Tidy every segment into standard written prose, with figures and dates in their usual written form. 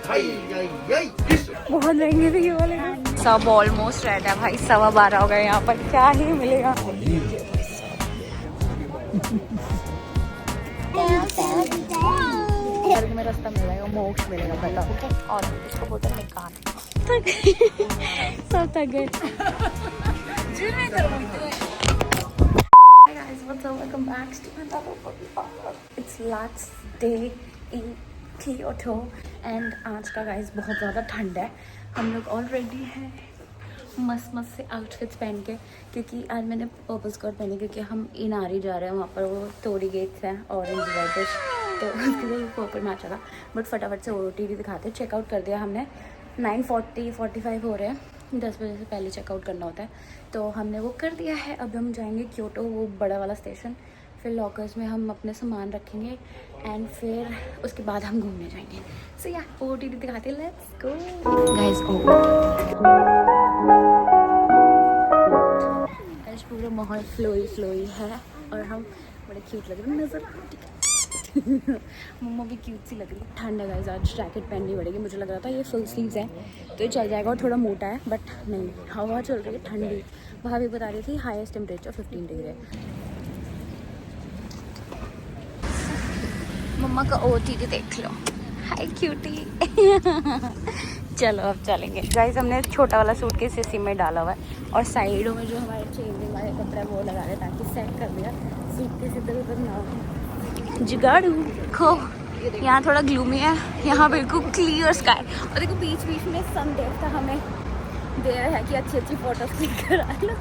बहुत महंगे थे ये वाले। सब ऑलमोस्ट रेड है भाई, 12:15 हो गए। यहाँ पर क्या ही मिलेगा। स्वर्ग में रास्ता मिलेगा, मोक्ष मिलेगा पहला। और इसको बोलते हैं निकाल। सब थक गए। Hi guys, what's up? Welcome back to another vlog. It's last day in Kyoto and आज का गाइस बहुत ज़्यादा ठंड है। हम लोग ऑलरेडी हैं मस्त से आउटफिट्स पहन के, क्योंकि आज मैंने पर्पल स्कर्ट पहनी क्योंकि हम इनारी जा रहे हैं। वहाँ पर वो टोरी गेट्स हैं ऑरेंज रेडिश, तो उसके लिए पर्पल मैच था। बट फटाफट से OOTD दिखाते। चेकआउट कर दिया हमने। 9:45 हो रहे हैं। 10 बजे से पहले चेकआउट करना होता है, तो हमने वो कर दिया है। अब हम जाएंगे क्योटो, वो बड़ा वाला स्टेशन। फिर लॉकर्स में हम अपने सामान रखेंगे एंड फिर उसके बाद हम घूमने जाएंगे। सो या OOTD दिखाते हैं, लेट्स गो गाइस। आज पूरा माहौल फ्लोई है और हम बड़े क्यूट लग रहे हैं नजर। मम्मा भी क्यूट सी लग रही है। ठंड है गाइस, आज जैकेट पहननी पड़ेगी। मुझे लग रहा था ये फुल स्लीव्स है तो ये चल जाएगा और थोड़ा मोटा है, बट नहीं, हवा चल रही है ठंडी। वहाँ भी बता रही थी हाईएस्ट टेम्परेचर 15 डिग्री है। मम्मा का OOTD देख लो। हाय क्यूटी। चलो अब चलेंगे गाइस। हमने छोटा वाला सूट के इसी में डाला हुआ है और साइडों में जो हमारे चेंजिंग वाले कपड़े वो लगा रहे ताकि सेट कर दिया सूट के इधर उधर ना हो। जुगाड़ू खो। यहाँ थोड़ा ग्लूमी है, यहाँ बिल्कुल क्लियर स्काई। और देखो बीच में सन देवता हमें दे रहा है कि अच्छी फोटोज क्लिक करा लो।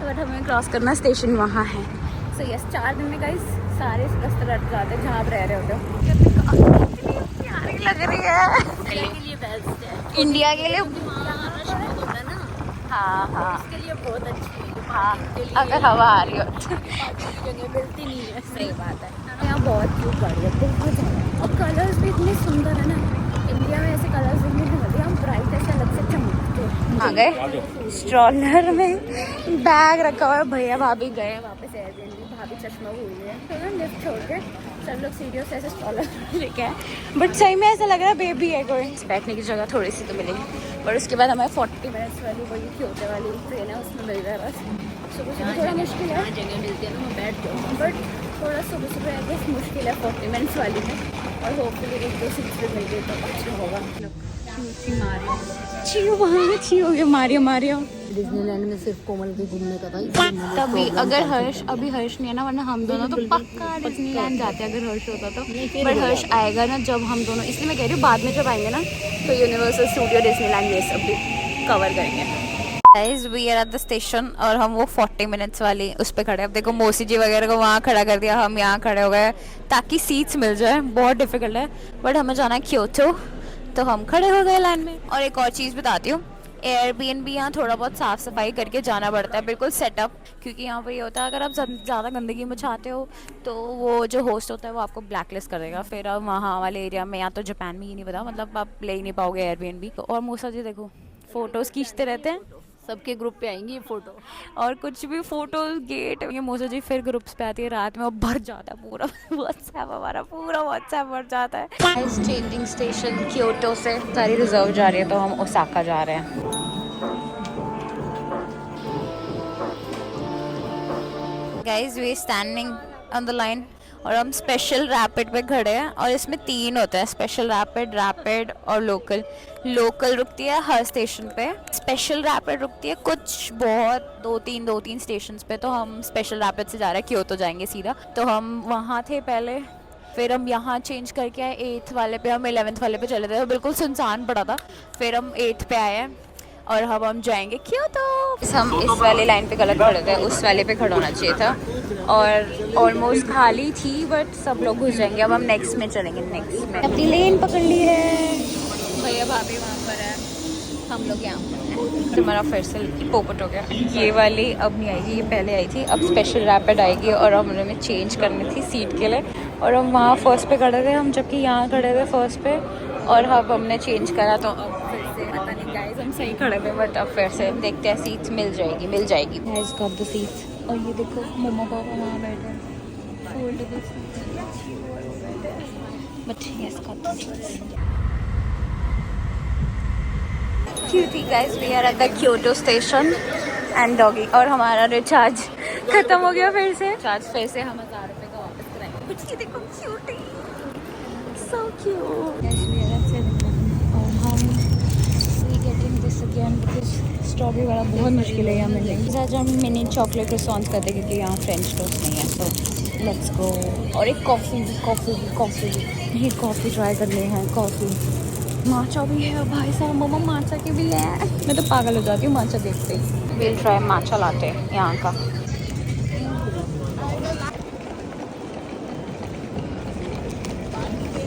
बट हमें क्रॉस करना स्टेशन वहाँ है। सो यस, 4 दिन में गाइस सारे रास्ते रट जाते हैं जहाँ आप रह रहे होते हो। प्यारी लग रही है। इंडिया के लिए बेस्ट है। इंडिया के लिए हाँ इसके लिए बहुत अच्छी है। हाँ अगर हवा आ रही हो जगह मिलती नहीं है। सही बात है। यहाँ बहुत क्यूट गाड़ी है, बहुत ज़्यादा। और कलर्स भी इतने सुंदर है ना। इंडिया में ऐसे कलर्स देखने को मिलते हैं, हम ब्राइट ऐसे अलग से चमकते हैं। आ गए स्ट्रॉलर में बैग रखा हुआ है। भैया भाभी गए वापस एयरबीएनबी। भाभी चश्मा भूल गए तो ना लिफ्ट छोड़ के सब लोग सीढ़ियों से ऐसे स्ट्रॉलर लेके आए। बट सही में ऐसा लग रहा है बेबी है कोई। बैठने की जगह थोड़ी सी तो मिलेगी, पर उसके बाद हमें 40 मिनट्स वाली वही क्योटे वाली ट्रेन है, उसमें मिल रहा है। बस सुबह थोड़ा मुश्किल है, जगह मिलती है ना मैं बैठ जाऊँ, बट थोड़ा सुबह आई गेस मुश्किल है 40 मिनट्स वाली में। और होपफुली 1-2 सीट्स पे मिल गई तो अच्छा होगा। मारियो डिज्नीलैंड में सिर्फ कोमल के घूमने का था। तभी अगर अभी हर्ष नहीं है ना, वरना हम दोनों तो पक्का डिज्नीलैंड जाते अगर हर्ष होता तो। पर हर्ष आएगा ना जब हम दोनों, इसलिए मैं कह रही हूँ बाद में जब आएंगे ना तो यूनिवर्सल स्टूडियो डिज्नीलैंड ये सब भी कवर करेंगे। Guys we are at the station और हम वो 40 मिनट्स वाली उस पर खड़े हैं। अब देखो मौसी जी वगैरह को वहाँ खड़ा कर दिया, हम यहाँ खड़े हो गए ताकि सीट्स मिल जाए। बहुत डिफिकल्ट है, बट हमें जाना है क्योटो तो हम खड़े हो गए लाइन में। और एक और चीज़ बताती हूँ, एयरबीएनबी यहाँ थोड़ा बहुत साफ़ सफाई करके जाना पड़ता है, बिल्कुल सेटअप। क्योंकि यहाँ पर ये होता है अगर आप ज़्यादा गंदगी मचाते हो तो वो जो होस्ट होता है वो आपको ब्लैकलिस्ट कर देगा। फिर अब वहाँ वाले एरिया में, या तो जापान में ही नहीं पता, मतलब आप ले ही नहीं पाओगे एयरबीएनबी। और मूसा जी देखो फ़ोटोज़ खींचते रहते हैं, सबके ग्रुप पे आएंगी ये फोटो। और कुछ भी फोटो गेट ये मूसा जी फिर ग्रुप्स पे आती है रात में और भर जाता है पूरा व्हाट्सएप, हमारा पूरा व्हाट्सएप भर जाता है। चेंजिंग स्टेशन क्योटो से सारी रिजर्व जा रही है तो हम ओसाका जा रहे हैं। Guys we standing on the line और हम स्पेशल रैपिड पे खड़े हैं। और इसमें 3 होता है, स्पेशल रैपिड और लोकल। लोकल रुकती है हर स्टेशन पे, स्पेशल रैपिड रुकती है कुछ बहुत 2-3 स्टेशंस पे। तो हम स्पेशल रैपिड से जा रहे हैं क्योटो जाएंगे सीधा। तो हम वहाँ थे पहले, फिर हम यहाँ चेंज करके आए 8th वाले पे, हम 11th वाले पे चले थे, बिल्कुल सुनसान पड़ा था। फिर हम 8th पे आए हैं और अब हम जाएंगे क्योटो। हम इस वाले लाइन पे गलत खड़े थे, उस वाले पे खड़ा होना चाहिए था और ऑलमोस्ट खाली थी, बट सब लोग घुस जाएंगे। अब हम नेक्स्ट में चलेंगे। नेक्स्ट में अपनी लेन पकड़ ली है। भैया भाभी वहाँ पर है, हम लोग यहाँ पर। हमारा फिर से पोपट हो गया। ये वाली अब नहीं आएगी, ये पहले आई थी। अब स्पेशल रैपिड आएगी और अब हमें चेंज करनी थी सीट के लिए। और हम वहाँ फर्स्ट पे खड़े थे, हम जबकि यहाँ खड़े थे फर्स्ट पे, और अब हमने चेंज करा तो अब फिर से पता नहीं गाइस हम सही खड़े थे, बट अब फिर से देखते हैं सीट्स मिल जाएगी। Guys got the seats. और ये देखो मम्मा पापा वहाँ बैठे हैं, foldable seats, but yes got the seats. Cutie guys, we are at the Kyoto station and doggy. और हमारा रिचार्ज खत्म हो गया फिर से। रिचार्ज फिर से हम 1000 रुपये का वापस कराएंगे। बट ये देखो cutie, so cute. Guys we are at 7 और हम we getting this again because strawberry वाला बहुत मुश्किल है यहाँ मिलने। आज हम मिनी चॉकलेट क्रोissants करते क्योंकि यहाँ फ्रेंच टोस्ट नहीं है, सो लेट्स गो। और एक कॉफ़ी ये कॉफ़ी ट्राई करनी है। कॉफ़ी माचा भी है भाई साहब, मम्मा माचा के भी है। मैं तो पागल हो जाती हूँ माचा देखते ही। विल ट्राई माचा लाते हैं यहाँ का।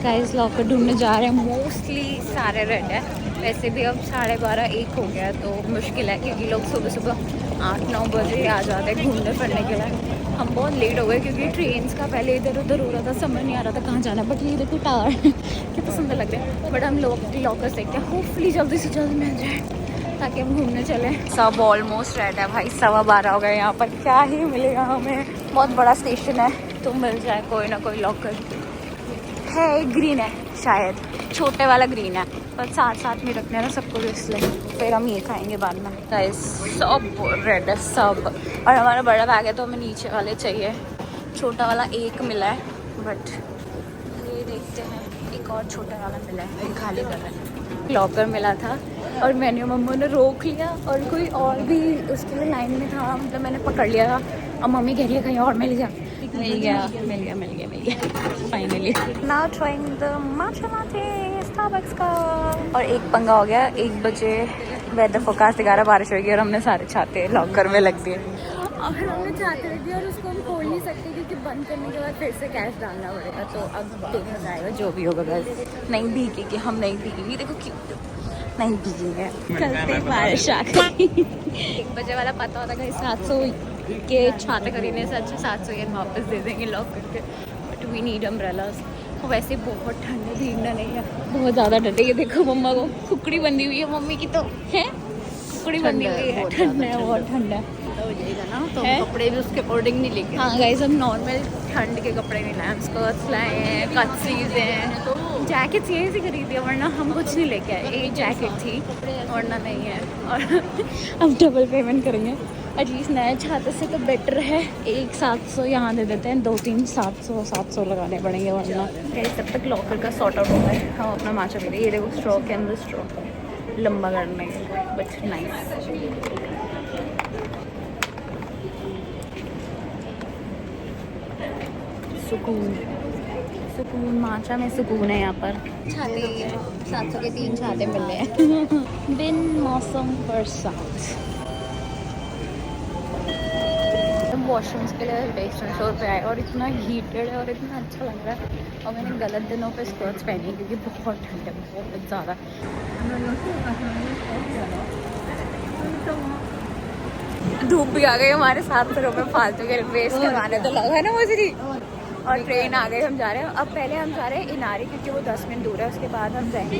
गाइस लॉकर ढूंढने जा रहे हैं, मोस्टली सारे रेड है। वैसे भी अब 12:30-1 हो गया तो मुश्किल है क्योंकि लोग सुबह सुबह 8-9 बजे आ जाते हैं घूमने फिरने के लिए। हम बहुत लेट हो गए क्योंकि ट्रेन्स का पहले इधर उधर हो रहा था, समझ नहीं आ रहा था कहाँ जाना। बट ये देखो टावर कितना सुंदर लग रहा है। बट हम लोग लॉकर देखते हैं, होपफुली जल्दी से जल्दी मिल जाए ताकि हम घूमने चले। सब ऑलमोस्ट रेड है भाई, 12:15 हो गए। यहाँ पर क्या ही मिलेगा हमें, बहुत बड़ा स्टेशन है तो मिल जाए कोई ना कोई लॉकर है। ग्रीन है शायद, छोटे वाला ग्रीन है, पर साथ में रखने ना सबको, इसलिए फिर हम ये खाएंगे बाद में। गाइस सब रेड है सब। और हमारा बड़ा बैग है तो हमें नीचे वाले चाहिए। छोटा वाला एक मिला है, बट ये देखते हैं एक और छोटा वाला मिला है, ये खाली कर रहे हैं। लॉकर मिला था और मैंने मम्मी ने रोक लिया और कोई और भी उसके लिए लाइन में था, मतलब मैंने पकड़ लिया था। अब मम्मी कह रही है कहीं और मिल गया finally. Now trying the matcha latte Starbucks का। और एक पंगा हो गया, 1 बजे वेदर फोरकास्ट 11 बारिश होगी और हमने सारे छाते लॉकर में लग दिए। और हमने छाते रख दिए और उसको हम खोल नहीं सकते क्योंकि बंद करने के बाद फिर से कैश डालना पड़ेगा। तो अब देखा जाएगा जो भी होगा। बस नहीं भीगेगी, हम नहीं भीगेंगे। देखो क्यों नहीं भीगेंगे, कल से बारिश आ गई। 1 बजे वाला पता होता है 700 के छाते खरीदने से अच्छा 700 येन वापस दे देंगे लॉक करके। But we need umbrellas. वैसे बहुत ठंड है, भीगना नहीं है, बहुत ज़्यादा ठंड है। ये देखो मम्मा को खुकड़ी बंधी हुई है, मम्मी की तो है खुकड़ी बंधी हुई है। ठंड है, बहुत ठंड है हो जाएगा ना, तो कपड़े भी उसके अकॉर्डिंग नहीं लेके। हाँ गाइस, हम नॉर्मल ठंड के कपड़े नहीं लाए, हम स्कर्ट्स लाए हैं, कट स्लीव्स हैं, तो जैकेट्स यही से खरीदी है, वरना हम कुछ नहीं लेके आए। एक जैकेट थी वरना नहीं है। और हम डबल पेमेंट करेंगे एटलीस्ट नए छाते से तो बेटर है। 1-700 यहाँ दे देते हैं, 2-3 700 लगाने पड़ेंगे वरना। तब तक लॉकर का सॉर्ट आउट होता है। हम अपना माचा पीते। ये देखो स्ट्रॉ, कैमरा स्ट्रॉ लंबा करने के लिए, बट नाइस। सुकून माचा में सुकून है यहाँ पर। छाते 700 के 3 छाते मिल रहे हैं। बिन मौसम बरसात। वॉशरूम्स के लिए वेस्टर्न स्टोर पे आए और इतना हीटेड है और इतना अच्छा लग रहा है। और मैंने गलत दिनों पे स्कर्ट्स पहनी है क्योंकि बहुत ठंड है, बहुत ज़्यादा। धूप भी आ गई हमारे 700 रुपये फालतू के वेस्ट करवाने तो लगा है ना मुझे। और ट्रेन आ गई, हम जा रहे हैं। अब पहले हम जा रहे हैं इनारी क्योंकि वो 10 मिनट दूर है, उसके बाद हम जाएंगे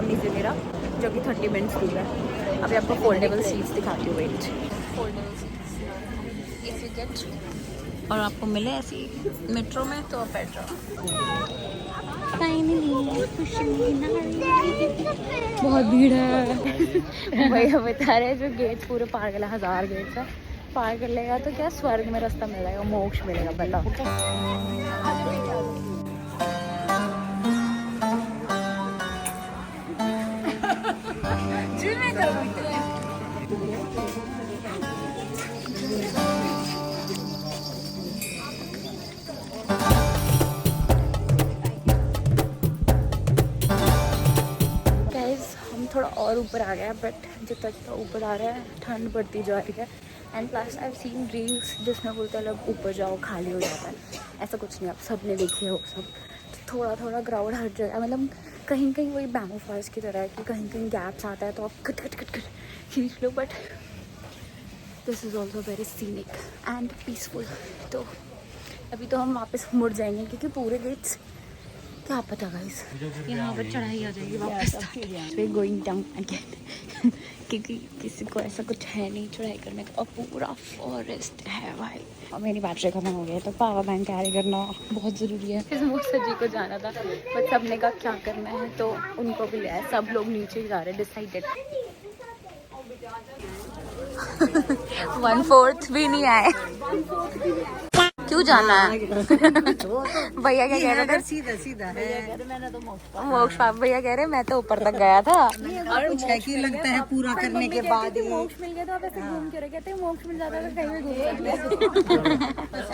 मिज़ोमेरा जो कि 30 मिनट्स दूर है। अभी आपको फोल्डेबल सीट्स दिखाती हूँ, वेट। फोल्डेबल सीट्स इसी गेट और आपको मिले ऐसी मेट्रो में तो पेट्रो। बहुत भीड़ है भाई। हम बता रहे हैं जो गेट्स पूरे पार कर 1000 गेट्स है, पार कर लेगा तो क्या स्वर्ग में रास्ता मिल जाएगा, मोक्ष मिलेगा। बताओ। थोड़ा और ऊपर आ गया, बट जितना जितना ऊपर आ रहा है ठंड बढ़ती जा रही है। And plus I have seen reels जिसमें बोलते हैं लोग ऊपर जाओ खाली हो जाता है। ऐसा कुछ नहीं, आप सब ने देखी है वो सब। तो थोड़ा थोड़ा क्राउड हट जाएगा, मतलब कहीं कहीं वही बैम्बू फॉरेस्ट की तरह है कि कहीं कहीं गैप्स आता है तो आप खट खट खट खट खींच लो। But this is also very scenic and peaceful. तो अभी तो हम वापस मुड़ जाएंगे क्योंकि पूरे गेट्स क्या पता गाइस यहाँ पर चढ़ाई आ जाएगी वापस। फिर गोइंग डाउन अगेन क्योंकि किसी को ऐसा कुछ है नहीं चढ़ाई करने का और पूरा फॉरेस्ट है भाई। और मेरी बैटरी खत्म हो गई है तो पावर बैंक कैरी करना बहुत ज़रूरी है। फिर मोसा जी को जाना था बट सबने का क्या करना है तो उनको भी लिया है। सब लोग नीचे जा रहे हैं डिसाइडेड। 1/4 भी नहीं आए। क्यों जाना है? भैया क्या कह रहे थे? सीधा सीधा है। मैंने तो मोक्ष पाप भैया कह रहे मैं तो ऊपर तक गया था। और कुछ है कि लगता है पूरा करने के बाद ही मोक्ष मिल गया तो आप ऐसे घूम के रहे कहते हैं मोक्ष मिल जाता है कहीं भी घूम सकते।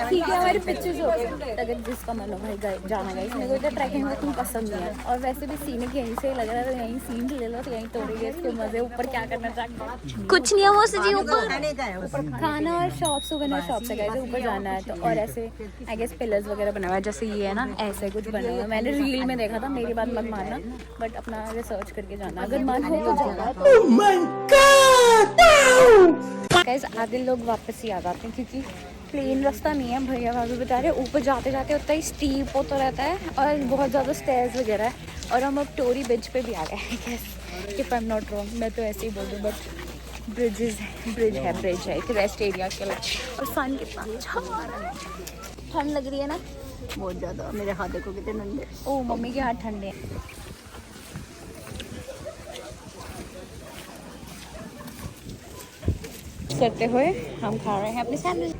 ठीक है हमारे पिक्चर्स हो गए। अगर जिसका मन हो भाई जाना गया इसमें कोई ट्रैकिंग में पसंद नहीं है और वैसे भी सीनिक यहीं से लग रहा है तो यहीं सीन ले लो तो यहीं तोड़ेंगे इसके मजे। ऊपर क्या करना चाहते कुछ नहीं है वो जी ऊपर खाना और शॉप सुवेनियर शॉप से गए थे ऊपर जाना है तो। और ऐसे आई गेस पिलर्स वगैरह बना हुआ है जैसे ये है ना ऐसे कुछ बना हुआ है। मैंने रील में देखा था मेरी बात मत मानना बट अपना रिसर्च करके जाना अगर मन हो तो जाना। गाइस आधे लोग वापस ही आ जाते हैं क्योंकि प्लेन रास्ता नहीं है। भैया भाभी बता रहे ऊपर जाते जाते उतना ही स्टीप होता रहता है और बहुत ज़्यादा स्टेयर्स वगैरह है। और हम अब टोरी ब्रिज पे भी आ गए हैं guess if I am not wrong. मैं तो ऐसे ही बोल दूँ बट ब्रिज है एक रेस्ट एरिया के लिए। और सन कितना अच्छा ठंड लग रही है ना बहुत ज्यादा। मेरे हाथ देखो कितने नंगे। ओ मम्मी के हाथ ठंडे हैं। करते हुए हम खा रहे हैं अपने सैंडविच।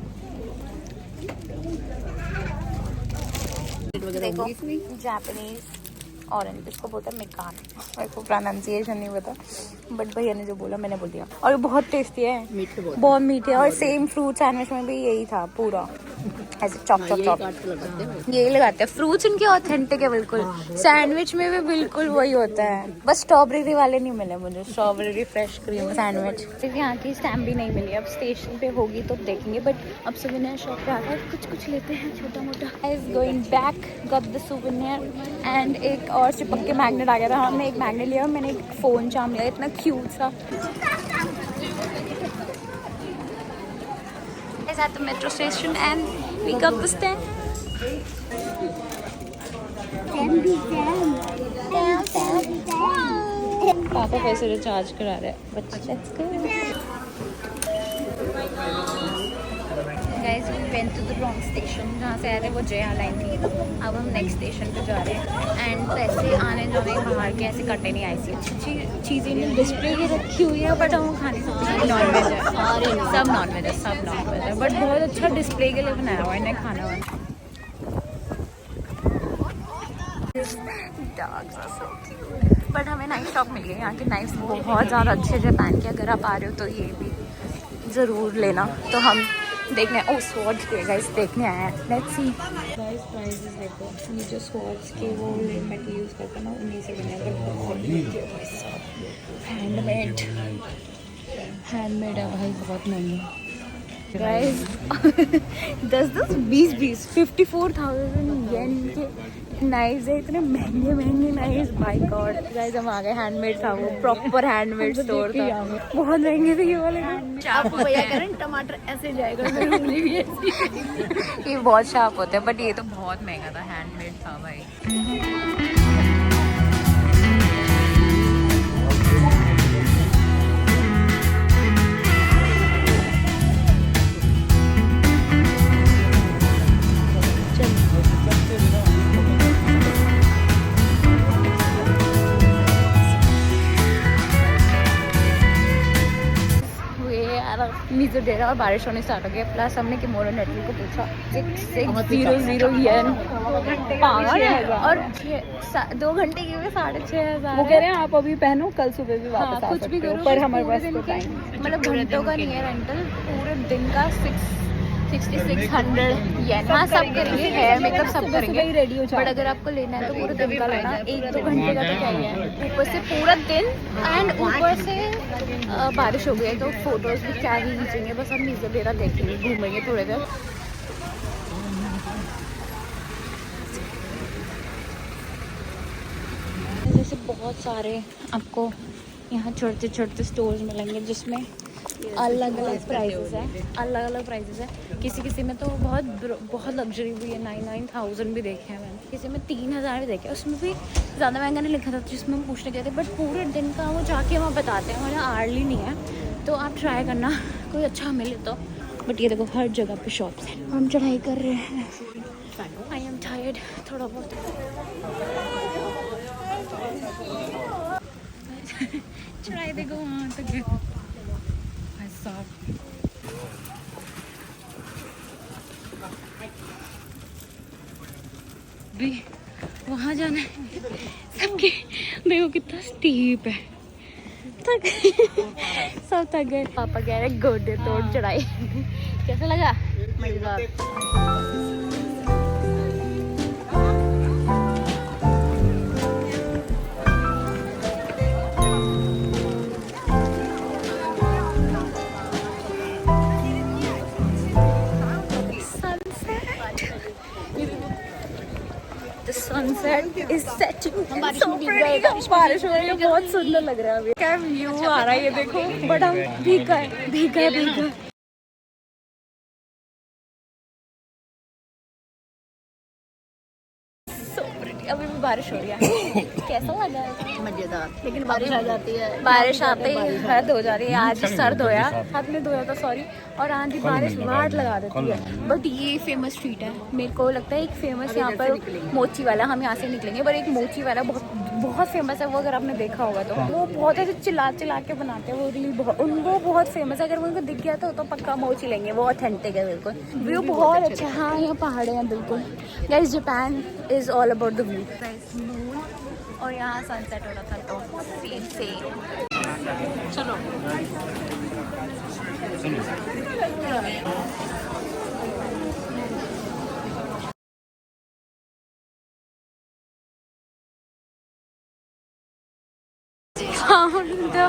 देखो जापानीज ऑरेंज इसको बोलता है मिकान। मेरे को प्रोनाउंसिएशन नहीं पता बट भैया ने जो बोला मैंने बोल दिया। और बहुत टेस्टी है मीठे बहुत मीठे। और सेम फ्रूट सैंडविच में भी यही था पूरा ऐसे चॉप यही लगाते हैं। फ्रूट्स इनके ऑथेंटिक है बिल्कुल। सैंडविच में भी बिल्कुल वही होता है बस स्ट्रॉबेरी वाले नहीं मिले मुझे। Strawberry fresh cream sandwich. सिर्फ यहाँ की स्टैम्प भी नहीं मिली। अब स्टेशन पे होगी तो देखेंगे बट अब सुवेनियर शॉप पे आकर कुछ लेते हैं छोटा मोटा। Is going back got the souvenir and एक और चिपक के मैग्नेट आ गया था। हमने एक मैग्नेट लिया मैंने एक फ़ोन चाम लिया इतना क्यूट सा। at the metro station and we got the stamp. पापा पैसे रिचार्ज करा रहे हैं बच्चे। Let's go guys we went to the wrong station. जहाँ से आए थे वो जया लाइन थी। अब हम नेक्स्ट स्टेशन पे जा रहे हैं एंड पैसे आने जाने बाहर के ऐसे कटे नहीं आई सी अच्छी चीज़ें नहीं डिस्प्ले की रखी हुई है बट हम खा नहीं सकते। नॉन वेज है सब नॉन वेज है बट बहुत अच्छा डिस्प्ले के लिए बनाया हुआ है इन्हें खाना वाना। बट हमें नाइफ शॉप मिल गई। यहाँ की नाइफ्स बहुत ज़्यादा अच्छे जापान के। अगर आप आ रहे हो तो ये भी ज़रूर लेना। तो हम देखने ओ स्वॉर्ड्स के गाइस देखने आए हैं। लेट्स सी गाइस प्राइसेस देखो। ये जो स्वॉर्ड्स के वो मेटल यूज़ करते हैं ना उन्हीं से बने हैंडमेड है भाई बहुत महंगे गाइस। 10-20 54,000 येन के नाइफ्स है। इतने महंगे नाइफ्स बाय गॉड। गाइस हम आ गए। हैंडमेड था वो प्रॉपर हैंडमेड स्टोर था। बहुत महंगे थे ये वाले। आपको भैया करें टमाटर ऐसे जाएगा ये बहुत शार्प होते हैं बट ये तो बहुत महंगा था। हैंडमेड था भाई। नीचे दे रहा और बारिश होने स्टार्ट हो गया। प्लस हमने किमोनो नेटवर्क को पूछा 600 येन पागल है। और 2 घंटे की भी 6,500 वो कह रहे हैं आप अभी पहनो कल सुबह भी वापस आ कुछ सकते भी हो करो पर हमारे पास तो टाइम मतलब घंटों का नहीं है रेंटल पूरे दिन का 6,600 येन। हाँ सब करेंगे हेयर मेकअप सब करेंगे रेडी हो बट अगर आपको लेना है तो पूरे दिन का लेना। 1-2 घंटे का तो चाहिए ऊपर से पूरा दिन एंड ऊपर से बारिश हो गई है तो फोटोज भी क्या ही खींचेंगे। बस हम नीचे बेरा देखेंगे घूमेंगे थोड़े देर। जैसे बहुत सारे आपको यहाँ छोटे स्टोर्स मिलेंगे जिसमें अलग अलग प्राइसेस है। किसी में तो बहुत लग्जरी भी है। 9,000 भी देखे हैं मैंने। किसी में 3,000 भी देखे। उसमें भी ज़्यादा महंगा नहीं लिखा था जिसमें हम पूछने गए थे बट पूरे दिन का वो जाके वहाँ बताते हैं। वहाँ आर्ली नहीं है तो आप ट्राई करना कोई अच्छा मिले तो। बट ये देखो हर जगह पे शॉप्स हैं। हम चढ़ाई कर रहे हैं। आई एम टायर्ड थोड़ा बहुत। चढ़ाई देखो वहाँ तक साथ। भी वहाँ जाना है सबके, देखो कितना स्टीप है। थक सब थक गए। पापा कह रहे गोडे तोड़ चढ़ाई। कैसा लगा? मजेदार। सनसेट इज सेटिंग, बारिश हो रही है, बहुत सुंदर लग रहा है अभी। क्या व्यू आ रहा है ये देखो, बड़ा भीगा है, भीगा भीगा। अभी भी बारिश हो रही है। कैसा लगा? मजेदार, लेकिन बारिश आ जाती है। बारिश आते ही हद हो जा रही है। आज सर धोया, हाथ में धोया था सॉरी, और आज ही बारिश वाट लगा देती है। बट ये फेमस स्ट्रीट है, मेरे को लगता है एक फेमस यहाँ पर मोची वाला, हम यहाँ से निकलेंगे पर एक मोची वाला बहुत फेमस है वो, अगर आपने देखा होगा तो। वो बहुत ऐसे चिल्ला चिल्ला के बनाते हैं वो रील, उनको बहुत फेमस है। अगर वो उनको दिख गया तो पक्का मोची लेंगे, वो ऑथेंटिक है बिल्कुल। व्यू बहुत अच्छा है। हाँ यहाँ पहाड़े हैं बिल्कुल। Guys Japan is all about the view. Moon और यहाँ सनसेट हो रहा था तो सीन से चलो।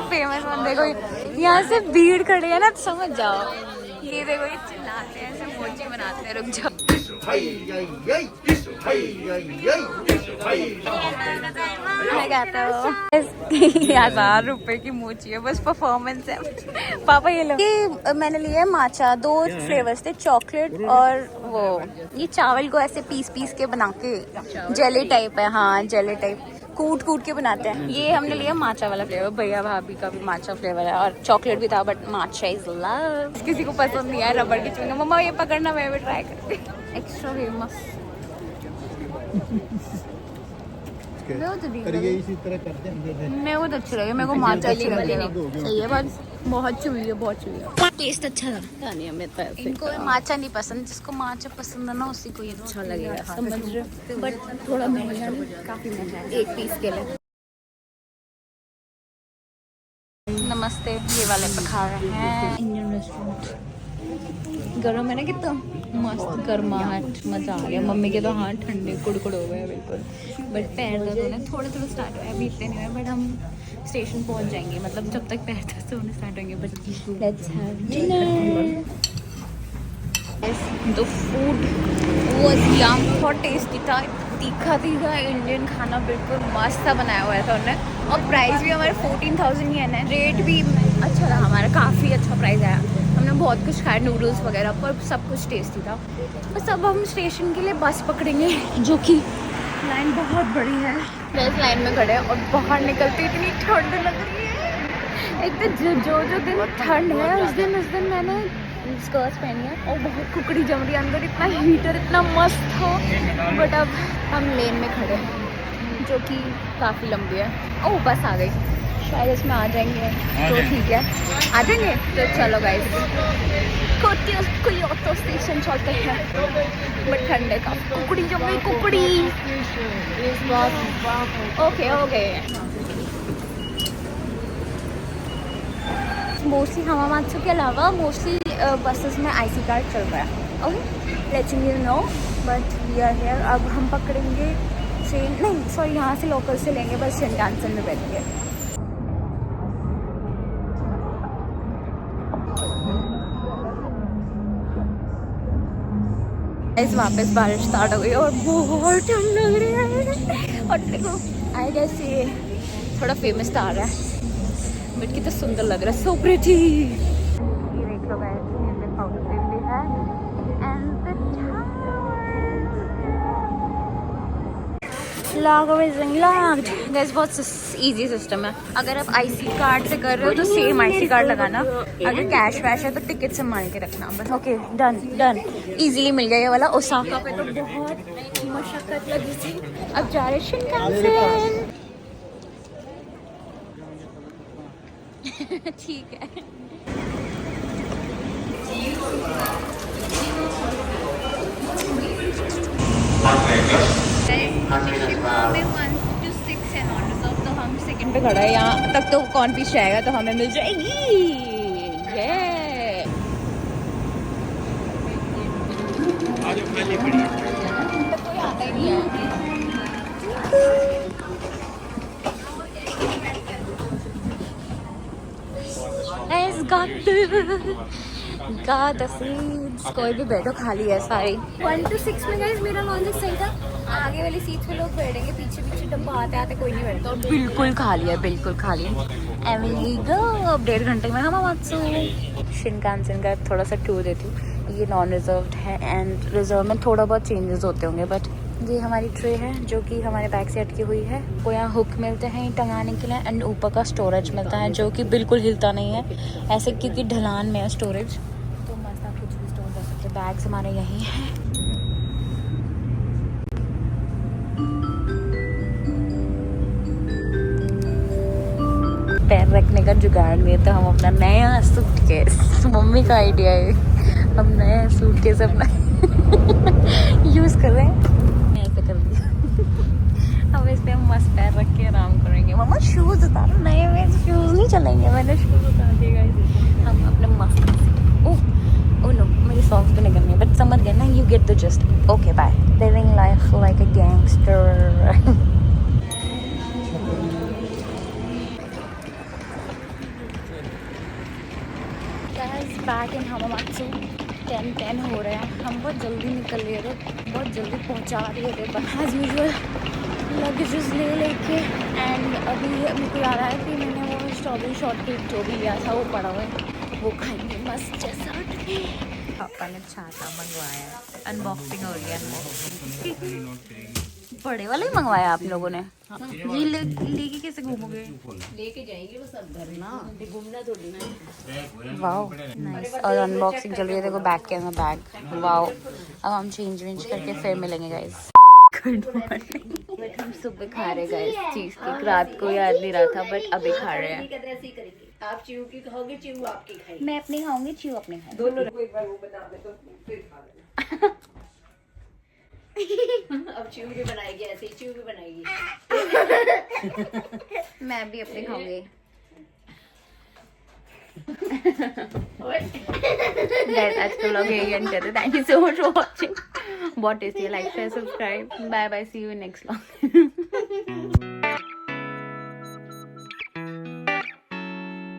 फेमस वन देखो, यहाँ से भीड़ खड़ी है ना तो समझ जाओ। ये देखो ये चिल्लाते हैं, ऐसे मोची बनाते हैं। रुक जाओ। मैं कहता हूँ 1000 रुपए की मोची है, बस परफॉर्मेंस है। पापा ये लो, ये मैंने लिया है माचा, 2 फ्लेवर्स थे, चॉकलेट और वो। ये चावल को ऐसे पीस पीस के बना के जेली टाइप है। हाँ जेली टाइप कूट कूट के बनाते हैं। ये हमने लिया माचा वाला फ्लेवर, भैया भाभी का भी माचा फ्लेवर है, और चॉकलेट भी था बट माचा इज लव। किसी को पसंद नहीं है रबड़ की चुइंगम। मम्मा ये पकड़ना, मैं भी ट्राई करती। Extra famous. मैं वो अच्छी लगी, मेरे को माचा अच्छी लगी। सही है, बहुत चुई है, बहुत चुई है। टेस्ट अच्छा था। इनको माचा नहीं पसंद, जिसको माचा पसंद है ना उसी को ये अच्छा लगेगा, समझ रहे हो। बट थोड़ा महंगा, काफी महंगा है एक पीस के लिए। नमस्ते, ये वाले पे खा रहे हैं इंडियन रेस्टोरेंट। गरम है ना कितना मस्त, गर्माहट, मजा आ गया। मम्मी के तो हाथ ठंडे कुड़कुड़ हो गए बिल्कुल। बट पैर दर्द होने थोड़े थोड़े स्टार्ट हुए, अभी इतने नहीं हुए, बट हम स्टेशन पहुंच जाएंगे, मतलब जब तक पैर दर्द होने स्टार्ट होंगे। But let's have dinner. The food was yum, बहुत टेस्टी था, तीखा तीखा इंडियन खाना बिल्कुल मस्त सा बनाया हुआ था उन्होंने। और प्राइस भी हमारे 14,000 येन है। रेट भी अच्छा था हमारा, काफ़ी अच्छा प्राइस आया। हमने बहुत कुछ खाया, नूडल्स वगैरह, पर सब कुछ टेस्टी था। बस अब हम स्टेशन के लिए बस पकड़ेंगे, जो कि लाइन बहुत बड़ी है। बस लाइन में खड़े हैं और बाहर निकलते इतनी ठंड लग रही है। एक तो जो दिन ठंड है उस दिन मैंने स्कर्ट्स पहनी है और बहुत कुकड़ी जम रही है अंदर, इतना हीटर इतना मस्त था। बट अब हम लेन में खड़े हैं जो कि काफ़ी लंबी है। ओह बस आ गई, शायद इसमें आ जाएंगे तो ठीक है, आ जाएंगे तो चलो गाइस कोई ऑटो स्टेशन चलते हैं। बट ठंडे का कुकड़ी जम रही, कुकड़ी। Okay okay. मोस्टली हमामात्सु के अलावा मोस्टली बसेस में IC कार्ड चल रहा है। Okay let's you know, but we are here. अब हम पकड़ेंगे ट्रेन, नहीं सॉरी यहाँ से लोकल से लेंगे बस, शिनकानसेन में बैठेंगे। इस वापस बारिश स्टार्ट हो गई और बहुत ठंड लग रही है। और देखो आई गेस ये थोड़ा फेमस स्टार है, बट कितना सुंदर लग रहा है, सो प्रिटी। ये देख लो गाइस, ये फाउंटेन भी है एंड द लॉक्ड। गाइस बहुत इजी सिस्टम है। अगर आप IC कार्ड से कर रहे हो तो सेम IC कार्ड लगाना, अगर कैश वैश है तो टिकट संभाल के रखना बस। ओके डन डन, इजीली मिल गया ये वाला। ओसाका पे तो बहुत मशक्कत लगी थी। अब जा रहे शिनकानसेन। ठीक है। तो हम सेकंड पे खड़ा है, यहाँ तक तो कौन पीछे आएगा तो हमें मिल जाएगी ये। कोई आता ही नहीं है। कोई भी बैठो, खाली है सारी। 1 to 6 में गाइस मेरा लॉन्च सही था। आगे वाली सीट पे लोग बैठेंगे, पीछे पीछे डब्बा आते आते कोई नहीं बैठता। और बिल्कुल खाली है, बिल्कुल खाली है। अब 1.5 घंटे में हम वापस शिनकानसेन का थोड़ा सा टूर देती हूँ। ये नॉन रिजर्व्ड है एंड रिजर्व में थोड़ा बहुत चेंजेस होते होंगे, बट ये हमारी ट्रे है जो कि हमारे बैग से अटकी हुई है। वो यहाँ हुक मिलते हैं टंगाने के लिए एंड ऊपर का स्टोरेज मिलता है जो कि बिल्कुल हिलता नहीं है ऐसे, क्योंकि ढलान में है स्टोरेज, तो मस्त आप कुछ भी स्टोर कर सकते। बैग्स हमारे यहीं हैं। पैर रखने का जुगाड़ नहीं है तो हम अपना नया सूटकेस, मम्मी का आइडिया है, हम नया सूटकेस अपना यूज़ कर रहे हैं। ऐसे कर दिया। अब इस पे हम मस्त पैर रख के आराम करेंगे। मम्मा शूज़ उतारो, नए में शूज़ नहीं चलेंगे, मैंने शूज़ उतार दिए गाइस। हम अपने मस्त ओह नो मेरी सॉक्स भी नहीं करनी है, बट समझ गए ना, you get the gist. Okay bye. Living life like a gangster. Back in Hamamatsu 10:10 हो रहे हैं। हम बहुत जल्दी निकल रहे थे, बहुत जल्दी पहुंचा रहे थे, बट एज यूजुअल लगेजेस ले लेके। एंड अभी मेरे को याद आया कि मैंने वो स्ट्रॉबेरी शॉर्टकेक जो भी लिया था वो पड़ा हुआ है, वो खाएंगे मस्त जैसा। पापा ने छाता मंगवाया, अनबॉक्सिंग हो गया। बड़े वाला ही मंगवाया आप लोगों ने? ये लेके कैसे घूमोगे? लेके जाएंगे बस अब घर ना, घूमना थोड़ी ना। Wow nice. और अनबॉक्सिंग चल रही है, देखो बैग के अंदर बैग। वाओ। अब हम चेंज वेंज करके फिर मिलेंगे गाइस। Good morning. बट हम सुबह खा रहे गाइस चीज केक, रात को याद नहीं रहा था बट अभी खा रहे हैं। आप चीव की खाओगे, चीव आपकी खाएगी। मैं अपनी खाऊंगी, चीव अपने खाएगी। दोनों एक बार वो बता दे तो फिर खा लेना। अब चीव भी बनाएगी, ऐसे ही चीव भी बनाएगी। मैं भी अपने खाऊंगी। आज का व्लॉग यही एंड करते। Thank you so much for watching. बहुत टेस्टी है। Like share subscribe. Bye bye, see you in next vlog.